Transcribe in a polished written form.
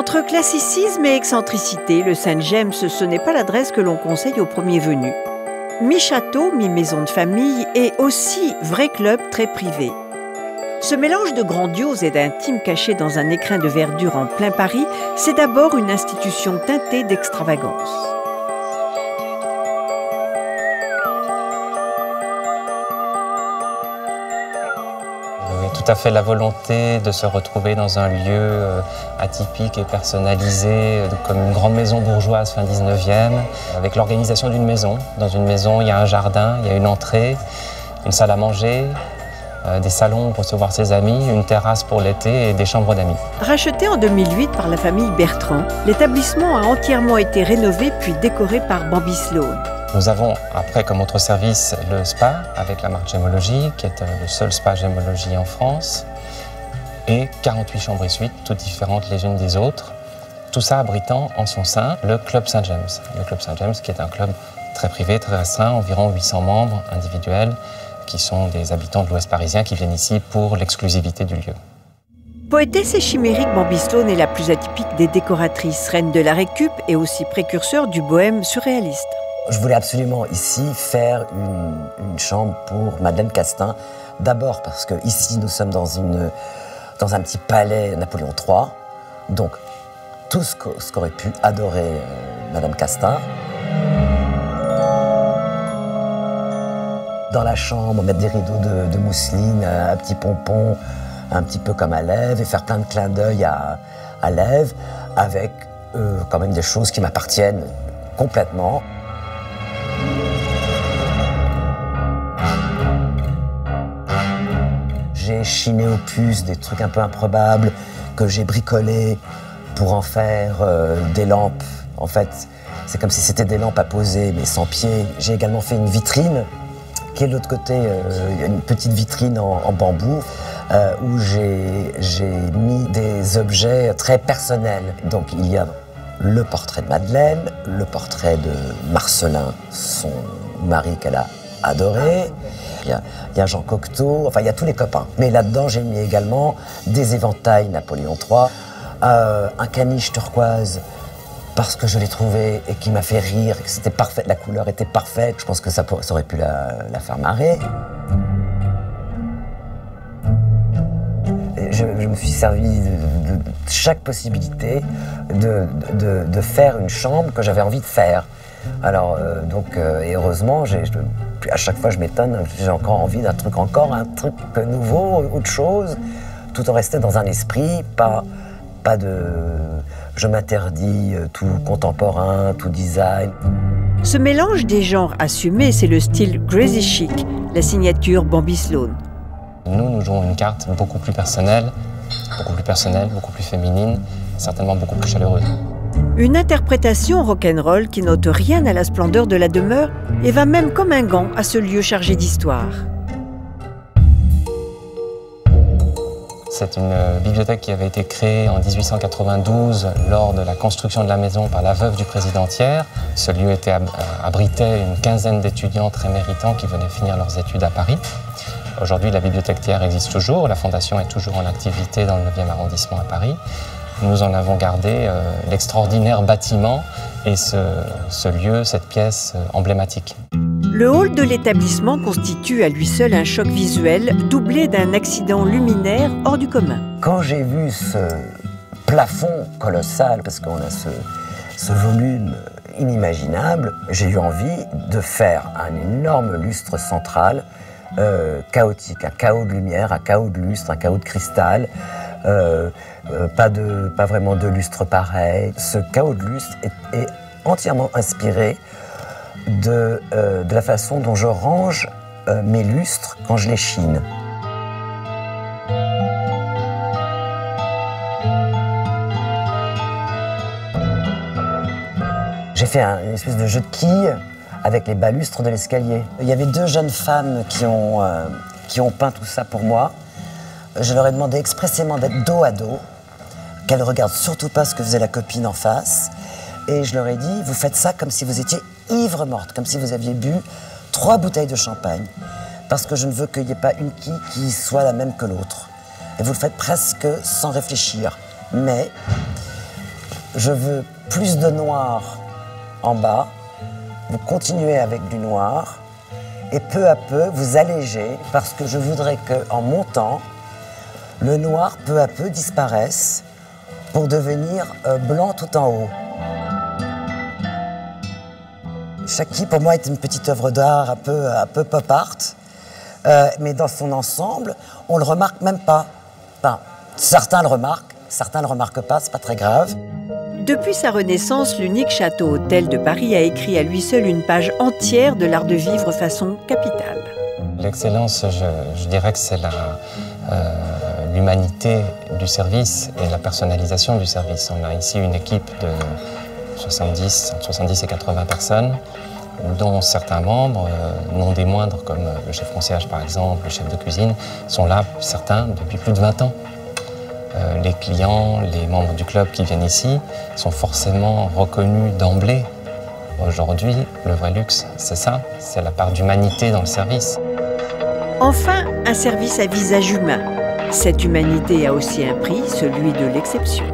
Entre classicisme et excentricité, le Saint-James, ce n'est pas l'adresse que l'on conseille aux premiers venus. Mi-château, mi-maison de famille et aussi vrai club très privé. Ce mélange de grandiose et d'intime caché dans un écrin de verdure en plein Paris, c'est d'abord une institution teintée d'extravagance. Tout à fait la volonté de se retrouver dans un lieu atypique et personnalisé, comme une grande maison bourgeoise fin 19e, avec l'organisation d'une maison. Dans une maison, il y a un jardin, il y a une entrée, une salle à manger, des salons pour recevoir ses amis, une terrasse pour l'été et des chambres d'amis. Racheté en 2008 par la famille Bertrand, l'établissement a entièrement été rénové puis décoré par Bambi Sloane. Nous avons après comme autre service le spa avec la marque Gemologie, qui est le seul spa Gemologie en France, et 48 chambres et suites, toutes différentes les unes des autres. Tout ça abritant en son sein le Club Saint-James. Le Club Saint-James qui est un club très privé, très restreint, environ 800 membres individuels, qui sont des habitants de l'Ouest parisien qui viennent ici pour l'exclusivité du lieu. Poétesse et chimérique, Bambi Sloane est la plus atypique des décoratrices, reine de la récup et aussi précurseur du bohème surréaliste. Je voulais absolument ici faire une chambre pour Madeleine Castin. D'abord parce que ici nous sommes dans un petit palais Napoléon III. Donc tout ce qu'aurait pu adorer Madame Castin. Dans la chambre, mettre des rideaux de mousseline, un petit pompon, un petit peu comme à Lèves, et faire plein de clins d'œil à Lèves, avec quand même des choses qui m'appartiennent complètement. J'ai chiné au puce des trucs un peu improbables que j'ai bricolés pour en faire des lampes. En fait, c'est comme si c'était des lampes à poser, mais sans pied. J'ai également fait une vitrine, qui est de l'autre côté, une petite vitrine en bambou, où j'ai mis des objets très personnels. Donc il y a le portrait de Madeleine, le portrait de Marcelin, son mari qu'elle a adoré. Il y a Jean Cocteau, enfin il y a tous les copains. Mais là-dedans, j'ai mis également des éventails Napoléon III, un caniche turquoise, parce que je l'ai trouvé et qui m'a fait rire, que c'était parfait, la couleur était parfaite. Je pense que ça aurait pu la faire marrer. Je me suis servi de chaque possibilité de faire une chambre que j'avais envie de faire. Alors, et heureusement, à chaque fois je m'étonne, j'ai encore envie d'un truc, encore un truc nouveau, autre chose, tout en restant dans un esprit, pas de... Je m'interdis tout contemporain, tout design. Ce mélange des genres assumés, c'est le style Crazy Chic, la signature Bambi Sloane. Nous jouons une carte beaucoup plus personnelle, beaucoup plus féminine, certainement beaucoup plus chaleureuse. Une interprétation rock'n'roll qui n'ôte rien à la splendeur de la demeure et va même comme un gant à ce lieu chargé d'histoire. C'est une bibliothèque qui avait été créée en 1892 lors de la construction de la maison par la veuve du président Thiers. Ce lieu abritait une quinzaine d'étudiants très méritants qui venaient finir leurs études à Paris. Aujourd'hui, la bibliothèque Thiers existe toujours, la fondation est toujours en activité dans le 9e arrondissement à Paris. Nous en avons gardé l'extraordinaire bâtiment et ce lieu, cette pièce emblématique. Le hall de l'établissement constitue à lui seul un choc visuel doublé d'un accident luminaire hors du commun. Quand j'ai vu ce plafond colossal, parce qu'on a ce volume inimaginable, j'ai eu envie de faire un énorme lustre central, chaotique, un chaos de lumière, un chaos de lustre, un chaos de cristal. Pas vraiment de lustre pareil. Ce chaos de lustre est entièrement inspiré de la façon dont je range mes lustres quand je les chine. J'ai fait une espèce de jeu de quilles avec les balustres de l'escalier. Il y avait deux jeunes femmes qui ont peint tout ça pour moi. Je leur ai demandé expressément d'être dos à dos, qu'elles ne regardent surtout pas ce que faisait la copine en face. Et je leur ai dit, vous faites ça comme si vous étiez ivre morte, comme si vous aviez bu 3 bouteilles de champagne. Parce que je ne veux qu'il n'y ait pas une quille qui soit la même que l'autre. Et vous le faites presque sans réfléchir. Mais je veux plus de noir en bas, vous continuez avec du noir, et peu à peu vous allégez, parce que je voudrais qu'en montant, le noir peu à peu disparaisse pour devenir blanc tout en haut. Shaki, pour moi, est une petite œuvre d'art un peu pop art, mais dans son ensemble, on le remarque même pas. Enfin, certains le remarquent pas, c'est pas très grave. Depuis sa renaissance, l'unique château-hôtel de Paris a écrit à lui seul une page entière de l'art de vivre façon capitale. L'excellence, je dirais que c'est l'humanité du service et la personnalisation du service. On a ici une équipe de entre 70 et 80 personnes, dont certains membres, non des moindres, comme le chef concierge par exemple, le chef de cuisine, sont là, certains, depuis plus de 20 ans. Les clients, les membres du club qui viennent ici sont forcément reconnus d'emblée. Aujourd'hui, le vrai luxe, c'est ça, c'est la part d'humanité dans le service. Enfin, un service à visage humain. Cette humanité a aussi un prix, celui de l'exception.